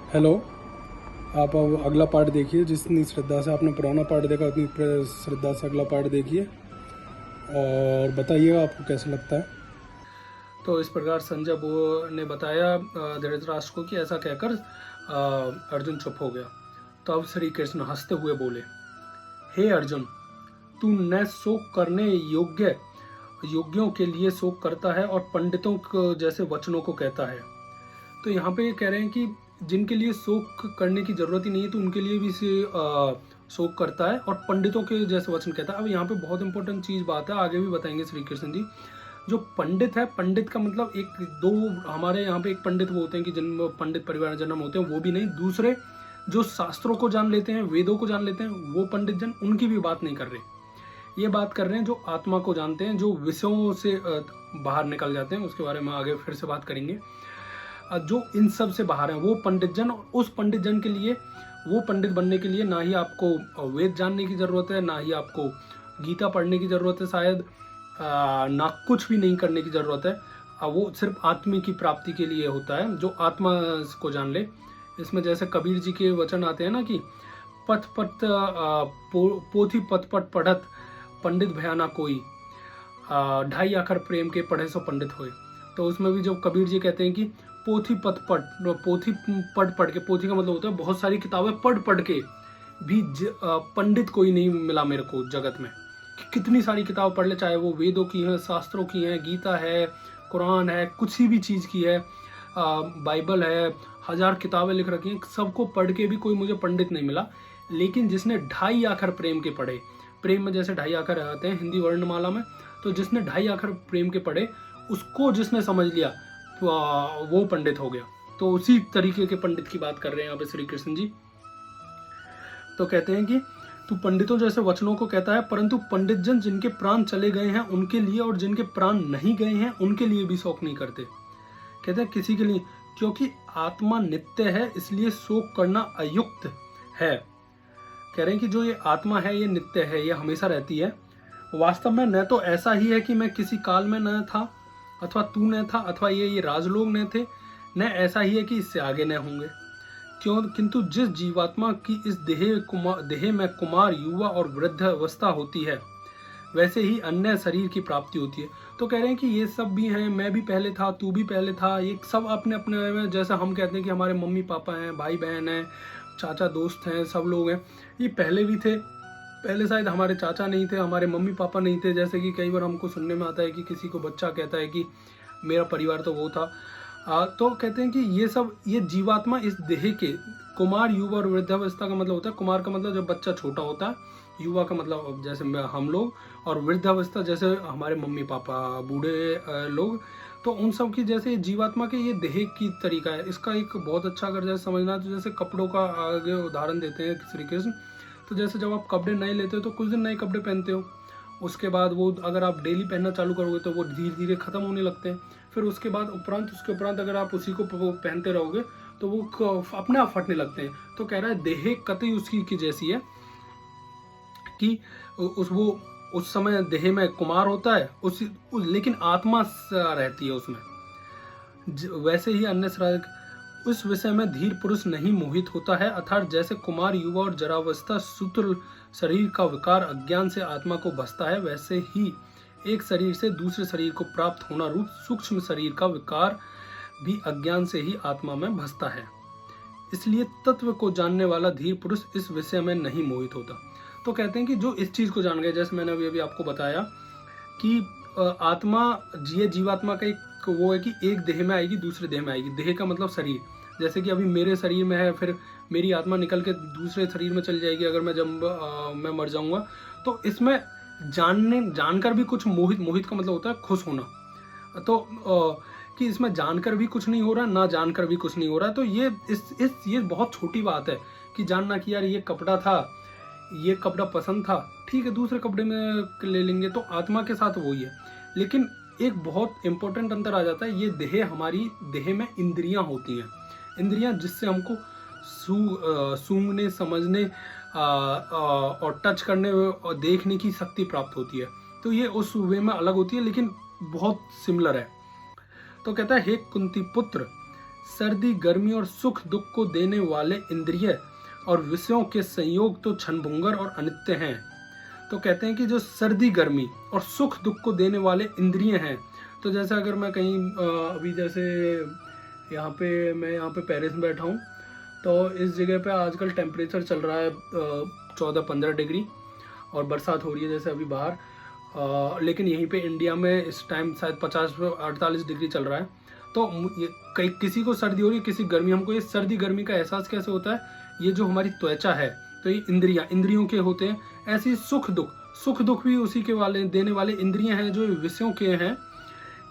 Hello. आप अब अगला पार्ट देखिए। जितनी श्रद्धा से आपने पुराना पार्ट देखा उतनी श्रद्धा से अगला पार्ट देखिए और बताइएगा आपको कैसा लगता है। तो इस प्रकार संजय वो ने बताया धृतराष्ट्र को कि ऐसा कहकर अर्जुन चुप हो गया। तो अब श्री कृष्ण हंसते हुए बोले, हे अर्जुन, तू न शोक करने योग्यों के लिए शोक करता है और पंडितों को जैसे वचनों को कहता है। तो यहाँ पे कह रहे हैं कि जिनके लिए शोक करने की जरूरत ही नहीं है तो उनके लिए भी से शोक करता है और पंडितों के जैसे वचन कहता है। अब यहाँ पे बहुत इंपॉर्टेंट चीज बात है, आगे भी बताएंगे श्री कृष्ण जी। जो पंडित है, पंडित का मतलब एक दो हमारे यहाँ पे एक पंडित वो होते हैं कि जिन पंडित परिवार में जन्म होते हैं, वो भी नहीं, दूसरे जो शास्त्रों को जान लेते हैं, वेदों को जान लेते हैं, वो पंडित जन, उनकी भी बात नहीं कर रहे। ये बात कर रहे हैं जो आत्मा को जानते हैं, जो विषयों से बाहर निकल जाते हैं। उसके बारे में आगे फिर से बात करेंगे। जो इन सब से बाहर हैं वो पंडित जन, और उस पंडित जन के लिए, वो पंडित बनने के लिए ना ही आपको वेद जानने की जरूरत है, ना ही आपको गीता पढ़ने की जरूरत है, शायद ना कुछ भी नहीं करने की जरूरत है। वो सिर्फ आत्मा की प्राप्ति के लिए होता है, जो आत्मा को जान ले। इसमें जैसे कबीर जी के वचन आते हैं ना कि पथ पथ पोथी पथ पट पढ़त पंडित भयाना कोई, ढाई आखर प्रेम के पढ़े सो पंडित होए। तो उसमें भी जो कबीर जी कहते हैं कि पोथी पोथी पढ़ के, पोथी का मतलब होता है बहुत सारी किताबें पढ़ के भी पंडित कोई नहीं मिला मेरे को जगत में। कितनी सारी किताब पढ़ ले, चाहे वो वेदों की है, शास्त्रों की है, गीता है, कुरान है, कुछ ही भी चीज की है, बाइबल है, 1000 किताबें लिख रखी हैं, सबको पढ़ के भी कोई मुझे पंडित नहीं मिला। लेकिन जिसने ढाई आखर प्रेम के पढ़े, प्रेम में जैसे 2.5 आखर आते हैं हिंदी वर्णमाला में, तो जिसने 2.5 आखर प्रेम के पढ़े, उसको जिसने समझ लिया तो वो पंडित हो गया। तो उसी तरीके के पंडित की बात कर रहे हैं यहाँ पे श्री कृष्ण जी। तो कहते हैं कि तू पंडितों जैसे वचनों को कहता है, परंतु पंडित जन जिनके प्राण चले गए हैं उनके लिए, और जिनके प्राण नहीं गए हैं उनके लिए भी शोक नहीं करते। कहते हैं किसी के लिए, क्योंकि आत्मा नित्य है इसलिए शोक करना अयुक्त है। कह रहे हैं कि जो ये आत्मा है ये नित्य है, ये हमेशा रहती है। वास्तव में न तो ऐसा ही है कि मैं किसी काल में न था, अथवा तू न था, अथवा ये राजलोग न थे, न ऐसा ही है कि इससे आगे न होंगे। क्यों? किंतु जिस जीवात्मा की इस देह में कुमार, युवा और वृद्ध अवस्था होती है, वैसे ही अन्य शरीर की प्राप्ति होती है। तो कह रहे हैं कि ये सब भी हैं, मैं भी पहले था, तू भी पहले था, ये सब अपने अपने में, जैसा हम कहते हैं कि हमारे मम्मी पापा हैं, भाई बहन हैं, चाचा दोस्त हैं, सब लोग हैं, ये पहले भी थे। पहले शायद हमारे चाचा नहीं थे, हमारे मम्मी पापा नहीं थे। जैसे कि कई बार हमको सुनने में आता है कि किसी को बच्चा कहता है कि मेरा परिवार तो वो था। तो कहते हैं कि ये सब, ये जीवात्मा इस देह के कुमार, युवा और वृद्धावस्था का मतलब होता है, कुमार का मतलब जब बच्चा छोटा होता है, युवा का मतलब जैसे हम लोग, और वृद्धावस्था जैसे हमारे मम्मी पापा, बूढ़े लोग। तो उन सब की जैसे जीवात्मा के ये देह की तरीका है। इसका एक बहुत अच्छा अगर जैसे समझना, तो जैसे कपड़ों का आगे उदाहरण देते हैं श्री कृष्ण। तो जैसे जब आप कपड़े नए लेते हो तो कुछ दिन नए कपड़े पहनते हो, उसके बाद वो अगर आप डेली पहनना चालू करोगे तो वो धीरे धीरे खत्म होने लगते हैं। फिर उसके बाद उसके उपरांत अगर आप उसी को पहनते रहोगे तो वो अपने आप फटने लगते हैं। तो कह रहा है देह कतई उसकी की जैसी है कि उस समय देह में कुमार होता है लेकिन आत्मा रहती है उसमें। वैसे ही अन्य शरीर, उस विषय में धीर पुरुष नहीं मोहित होता है, अर्थात जैसे कुमार, युवा और जरावस्था सूत्र शरीर का विकार अज्ञान से आत्मा को बसता है, वैसे ही एक शरीर से दूसरे शरीर को प्राप्त होना रूप सूक्ष्म शरीर का विकार भी अज्ञान से ही आत्मा में बसता है। इसलिए तत्व को जानने वाला धीर पुरुष इस विषय में नहीं मोहित होता। तो कहते हैं कि जो इस चीज को जान गए, जैसे मैंने अभी आपको बताया कि आत्मा, जीवात्मा का एक वो है कि एक देह में आएगी, दूसरे देह में आएगी। देह का मतलब शरीर, जैसे कि अभी मेरे शरीर में है, फिर मेरी आत्मा निकल के दूसरे शरीर में चली जाएगी अगर मैं मर जाऊंगा। तो इसमें जानकर भी कुछ मोहित का मतलब होता है खुश होना। तो कि इसमें जानकर भी कुछ नहीं हो रहा, ना जानकर भी कुछ नहीं हो रहा। तो ये बहुत छोटी बात है कि जानना कि यार ये कपड़ा था, ये कपड़ा पसंद था, ठीक है दूसरे कपड़े में ले लेंगे। तो आत्मा के साथ वही है। लेकिन एक बहुत इंपॉर्टेंट अंतर आ जाता है, ये देह, हमारी देह में इंद्रियां होती हैं, इंद्रियां जिससे हमको सूंघने, समझने और टच करने और देखने की शक्ति प्राप्त होती है। तो ये उस वे में अलग होती है लेकिन बहुत सिमिलर है। तो कहता है, हे कुंती पुत्र, सर्दी गर्मी और सुख दुख को देने वाले इंद्रिय और विषयों के संयोग तो क्षणभंगुर और अनित्य हैं। तो कहते हैं कि जो सर्दी गर्मी और सुख दुख को देने वाले इंद्रिय हैं, तो जैसे अगर मैं कहीं अभी जैसे मैं यहाँ पे पेरिस में बैठा हूँ, तो इस जगह पे आजकल टेम्परेचर चल रहा है 14-15 डिग्री और बरसात हो रही है जैसे अभी बाहर, लेकिन यहीं पे इंडिया में इस टाइम शायद 50-48 डिग्री चल रहा है। तो किसी को सर्दी हो रही है, किसी गर्मी। हमको ये सर्दी गर्मी का एहसास कैसे होता है? ये जो हमारी त्वचा है, तो ये इंद्रियों के होते हैं। ऐसे ही सुख दुख भी उसी के वाले देने वाले इंद्रिय हैं, जो विषयों के हैं।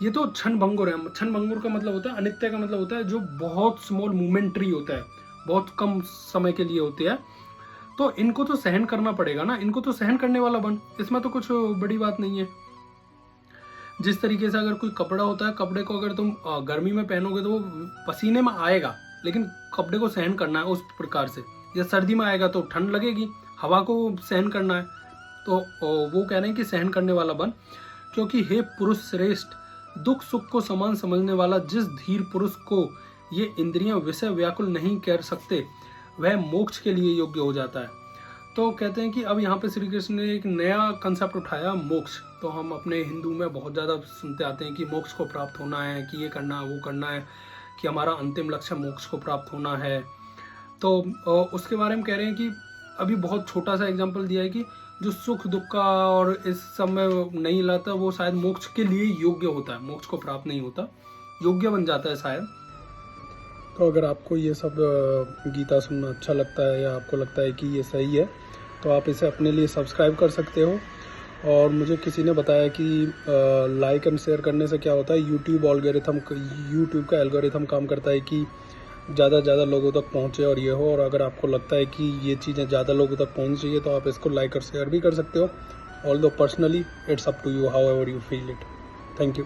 ये तो क्षणभंगुर है। क्षणभंगुर का मतलब होता है, अनित्य का मतलब होता है जो बहुत स्मॉल मोमेंट्री होता है, बहुत कम समय के लिए होते हैं। तो इनको तो सहन करना पड़ेगा ना, इनको तो सहन करने वाला बन, इसमें तो कुछ बड़ी बात नहीं है। जिस तरीके से अगर कोई कपड़ा होता है, कपड़े को अगर तुम गर्मी में पहनोगे तो वो पसीने में आएगा, लेकिन कपड़े को सहन करना है उस प्रकार से। या सर्दी में आएगा तो ठंड लगेगी, हवा को सहन करना है। तो वो कह रहे हैं कि सहन करने वाला बन, क्योंकि हे पुरुष श्रेष्ठ, दुख सुख को समान समझने वाला जिस धीर पुरुष को ये इंद्रियां विषय व्याकुल नहीं कर सकते, वह मोक्ष के लिए योग्य हो जाता है। तो कहते हैं कि अब यहाँ पे श्री कृष्ण ने एक नया कंसेप्ट उठाया, मोक्ष। तो हम अपने हिंदू में बहुत ज़्यादा सुनते आते हैं कि मोक्ष को प्राप्त होना है, कि ये करना है वो करना है, कि हमारा अंतिम लक्ष्य मोक्ष को प्राप्त होना है। तो उसके बारे में कह रहे हैं कि अभी बहुत छोटा सा एग्जाम्पल दिया है कि जो सुख दुख का और इस सब में नहीं लाता, वो शायद मोक्ष के लिए योग्य होता है, मोक्ष को प्राप्त नहीं होता, योग्य बन जाता है शायद। तो अगर आपको ये सब गीता सुनना अच्छा लगता है, या आपको लगता है कि ये सही है, तो आप इसे अपने लिए सब्सक्राइब कर सकते हो। और मुझे किसी ने बताया कि लाइक एंड शेयर करने से क्या होता है, यूट्यूब का एल्गोरिथम काम करता है कि ज़्यादा से ज़्यादा लोगों तक पहुँचे और ये हो। और अगर आपको लगता है कि ये चीज़ें ज़्यादा लोगों तक पहुँच चाहिए, तो आप इसको लाइक और शेयर भी कर सकते हो। Although personally it's up to you, however you feel it. Thank you.